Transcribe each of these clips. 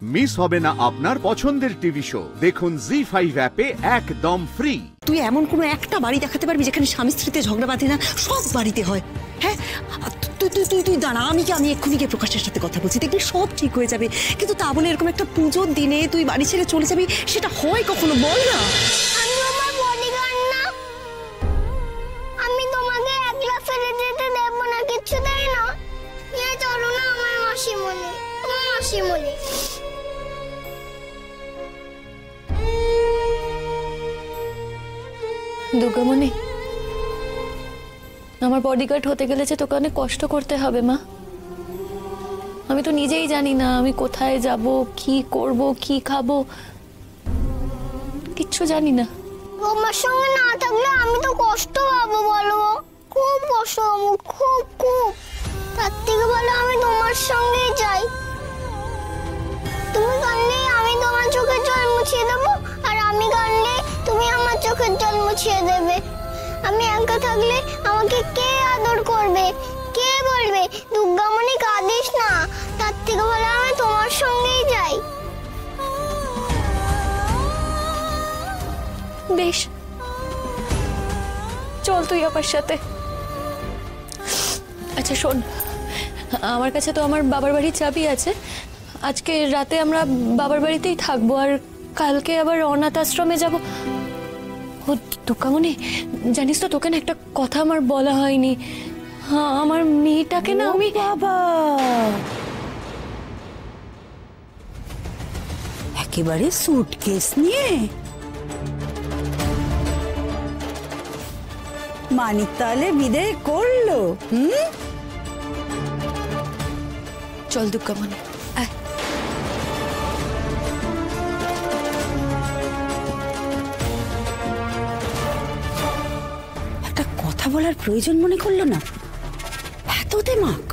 Miss হবে না আপনার পছন্দের টিভি শো। দেখুন জি5 অ্যাপে একদম ফ্রি। তুই এমন কোনো একটা বাড়ি দেখাতে পারবি যেখানে স্বামী স্ত্রীতে ঝগড়া বাঁধে না? সব বাড়িতে হয়। হ্যাঁ, তুই তুই তুই তুই দাঁড়া, আমি এক্ষুনি গিয়ে প্রকাশের সাথে কথা বলছি, দেখবি সব ঠিক হয়ে যাবে। কিন্তু তা বলে এরকম একটা পুজোর দিনে তুই বাড়ি ছেড়ে চলে যাবি, সেটা হয় কখনো? বল না। আমি আমার বডিগার্ড না, আমি তোমাকে একলা ফেলে যেতে দেব না, কিচ্ছু দেয় না। এই চলো না আমার মাসিমণি, আমার মাসিমণি। দুর্গামণি, আমার বডিগার্ড হতে গেলে যে তোকে অনেক কষ্ট করতে হবে মা। আমি তো নিজেই জানি না আমি কোথায় যাব, কি করব, কি খাবো, কিচ্ছু জানি না। তোমার সঙ্গে না থাকলে আমি তো কষ্ট পাবো, বলো? খুব কষ্ট পাবো, খুব খুব। তার থেকে বলো আমি তোমার সঙ্গেই যাই। তুমি কাঁদলে আমি তোমার চোখের জল মুছিয়ে দেবো, আর আমি কাঁদলে তুমি আমার চোখের জল মুছিয়ে দেবে। আমি একা থাকলে আমাকে কে আদর করবে, কে বলবে দুর্গামণি কাঁদিস না? তার থেকে বলো আমি তোমার সঙ্গেই যাই। বেশ, চল তুই আমার সাথে। আচ্ছা শোন, আমার কাছে তো আমার বাবার বাড়ির চাবি আছে। আজকে রাতে আমরা বাবার বাড়িতেই থাকবো, আর কালকে আবার অনাথ আশ্রমে যাবো। ও দুর্গামণি, জানিস তো তোকে না একটা কথা আমার বলা হয়নি। হ্যাঁ, আমার মেয়েটাকে না আমি... বাবা, একেবারে সুটকেস নিয়ে মানিক তাহলে বিদায় করলো। চল দুর্গামণি, আয়। একটা কথা বলার প্রয়োজন মনে করলো না? এত দিমাগ।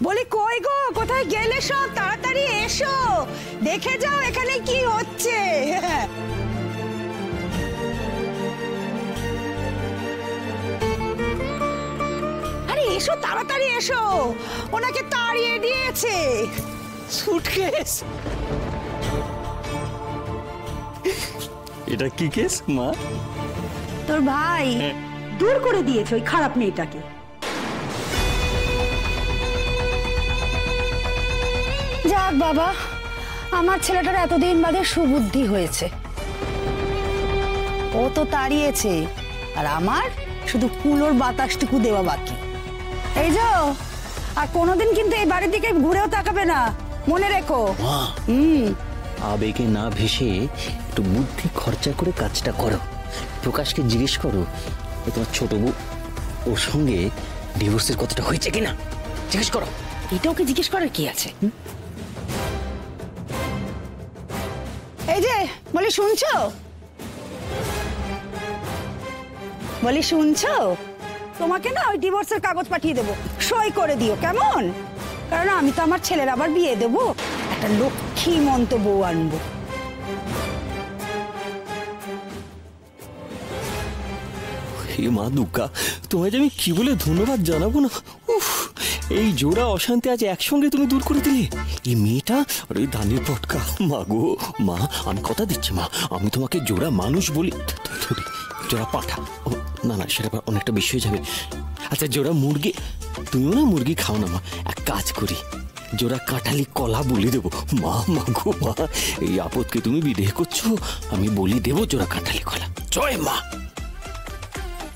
বলি কই গো, কোথায় গেলে সব? তাড়াতাড়ি এসো, দেখে যাও এখানে কি হচ্ছে। আরে এসো, তাড়াতাড়ি এসো, ওনাকে তাড়িয়ে দিয়েছে। সুটকেস। এটা কি কেস মা? তোর ভাই দূর করে দিয়েছে ওই খারাপ মেয়েটাকে। যাক বাবা, আমার ছেলেটার এতদিন বাদে সুবুদ্ধি হয়েছে। ও তো তাড়িয়েছে, আর আমার শুধু কুলোর বাতাসটুকু দেওয়া বাকি। এই যো, আর কোনোদিন কিন্তু এই বাড়ির দিকে ঘুরেও তাকাবে না, মনে রেখো। আবেগে না ভেসে একটু বুদ্ধি খরচা করে কাজটা করো। প্রকাশকে জিজ্ঞেস করো তোমার ছোট বউ ওর সঙ্গে ডিভোর্সের কথাটা হয়েছে কিনা, জিজ্ঞেস করো। এটা ওকে জিজ্ঞেস করার কি আছে? এই যে বলি, শুনছো? বলি শুনছো? তোমাকে না ওই ডিভোর্সের কাগজ পাঠিয়ে দেবো, সই করে দিও কেমন? কারণ আমি তো আমার ছেলের আবার বিয়ে দেবো, একটা লক্ষ্মীমন্ত বউ আনবো। হে মা দুর্গা, তোমায় যে আমি কি বলে ধন্যবাদ জানাবো না। উফ, এই জোড়া অশান্তি আজ একসঙ্গে তুমি দূর করে দিলে। এই মেয়েটা আর ওই ধানের পটকা। মা গো মা, আমি কথা দিচ্ছি মা, আমি তোমাকে জোড়া মানুষ বলি, জোড়া পাঠা, না না সেটা অনেকটা বেশি হয়ে যাবে। আচ্ছা জোড়া মুরগি, তুমিও না মুরগি খাও না মা, এক কাজ করি জোড়া কাঁঠালি কলা বলি দেবো। মা মা গো মা, এই আপদকে তুমি বিদেহ করছো, আমি বলি দেবো জোড়া কাঁঠালি কলা। জয় মা।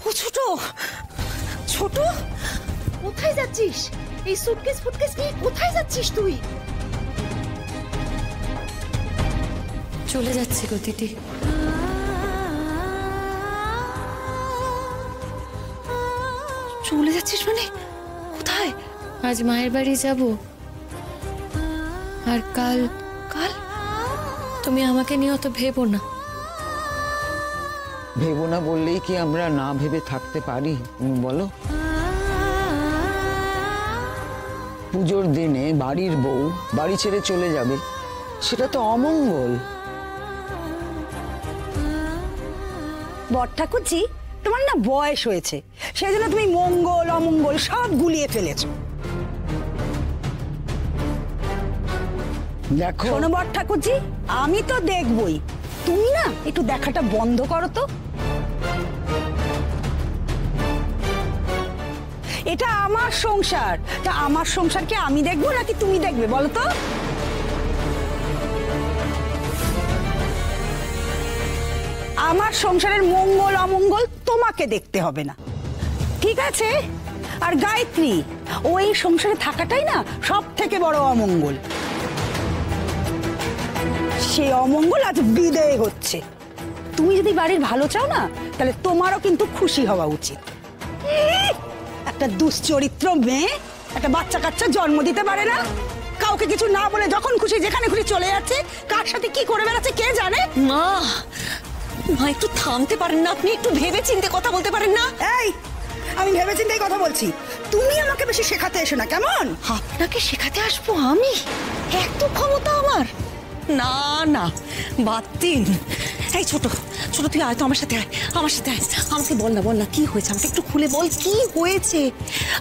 ও ছোট, ছোট কোথায় যাচ্ছিস? এই সুটকেস ফুটকেস নিয়ে কোথায় যাচ্ছিস তুই? চলে যাচ্ছি গো দিদি। চলে যাচ্ছিস মানে কোথায়? আজ মায়ের বাড়ি যাব, আর কাল কাল? তুমি আমাকে নিয়ে অত ভেবো না। ভেবো না বললেই কি আমরা না ভেবে থাকতে পারি বলো? পুজোর দিনে বাড়ির বউ বাড়ি ছেড়ে চলে যাবে, সেটা তো অমঙ্গল। বড় ঠাকুরজি, তোমার না বয়স হয়েছে, সেই জন্য তুমি মঙ্গল অমঙ্গল সব গুলিয়ে ফেলেছো। দেখো শোনো বর ঠাকুরজি, আমি তো দেখবই, তুমি না একটু দেখাটা বন্ধ করো তো। এটা আমার সংসার, তা আমার সংসারকে আমি দেখবো নাকি তুমি দেখবে বলো তো? আমার সংসারের মঙ্গল অমঙ্গল তোমাকে দেখতে হবে না, ঠিক আছে? আর গায়ত্রী, ওই সংসারে থাকাটাই না সব থেকে বড় অমঙ্গল। সে অমঙ্গল আজ বিদায় হচ্ছে। তুমি যদি বাড়ির ভালো চাও না, তাহলে তোমারও কিন্তু খুশি হওয়া উচিত। একটা দুশ্চরিত্র মেয়ে একটা বাচ্চা কাচ্চা জন্ম দিতে পারে না, কাউকে কিছু না বলে যখন খুশি যেখানে খুশি চলে যাচ্ছে, কার সাথে কি করে বেড়াচ্ছে কে জানে। মা, মা একটু থামতে পারেন না? আপনি একটু ভেবে চিন্তে কথা বলতে পারেন না? এই, আমি ভেবেচিন্তেই কথা বলছি, তুমি আমাকে বেশি শেখাতে এসো না, কেমন? আপনাকে শেখাতে আসবো আমি? এত ক্ষমতা আমার? না না, বাদ দিন। এই ছোট ছোট, তুই আয় তো আমার সাথে, আয় আমার সাথে আয়। আমাকে বল না কি হয়েছে, আমাকে একটু খুলে বল কি হয়েছে।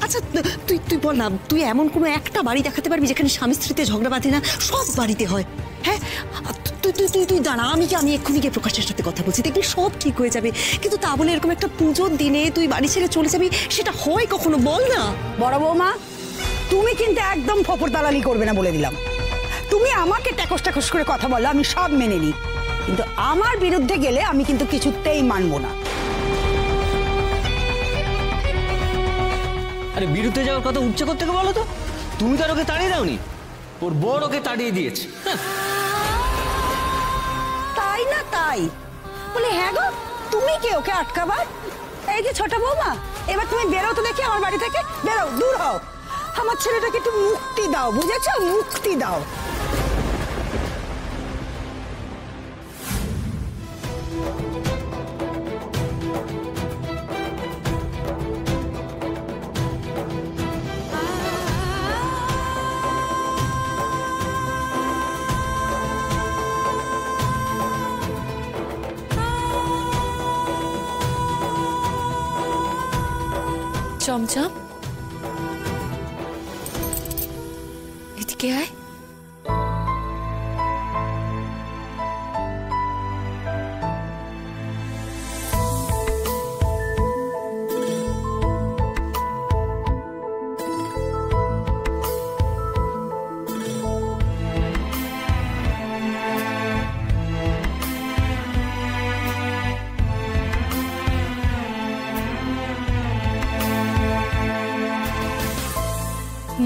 আচ্ছা তুই তুই বল না, তুই এমন কোনো একটা বাড়ি দেখাতে পারবি যেখানে স্বামী স্ত্রীতে ঝগড়া বাঁধে না? সব বাড়িতে হয়। হ্যাঁ, তুই তুই তুই তুই দাঁড়া, আমি এক্ষুনি গিয়ে প্রকাশের সাথে কথা বলছি, দেখবি সব ঠিক হয়ে যাবে। কিন্তু তা বলে এরকম একটা পুজোর দিনে তুই বাড়ি ছেড়ে চলে যাবি, সেটা হয় কখনো? বল না। বড় বৌমা, তুমি কিন্তু একদম ফপর দালালি করবে না বলে দিলাম। তুমি আমাকে ট্যাকস ট্যাকস করে কথা বলো, আমি সব মেনে নিই, কিন্তু আমার বিরুদ্ধে গেলে আমি কিন্তু কিছুতেই মানবো না। আরে বিরুদ্ধে যাওয়ার কথা উচ্চ করতে বলো তো, তুমি তো আর ওকে তাড়িয়ে দাওনি, ওর বড় ওকে তাড়িয়ে দিয়েছে। তাই না তাই বলে, হ্যাঁ গো, তুমি কে ওকে আটকাবার? এই যে ছোট বৌমা, এবার তুমি বেরো তো দেখি আমার বাড়ি থেকে, বেরো, দূর হও। আমার ছেলেটাকে একটু মুক্তি দাও, বুঝেছো? মুক্তি দাও। চমচম, এদিকে আয়।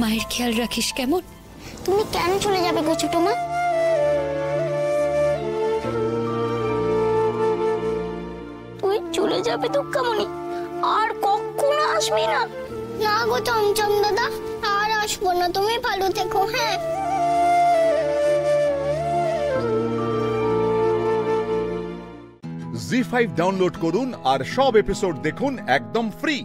মায়ের খেয়াল রাখিস কেমন? তুমি কেন চলে যাবে গো ছোট মা? তুই চলে যাবে দুঃখামণি, আর কখনো আসবি না? না গো চমচম দাদা, আর আসবো না, তুমি ভালো থেকো। হ্যাঁ, জি5 ডাউনলোড করুন আর সব এপিসোড দেখুন একদম ফ্রি।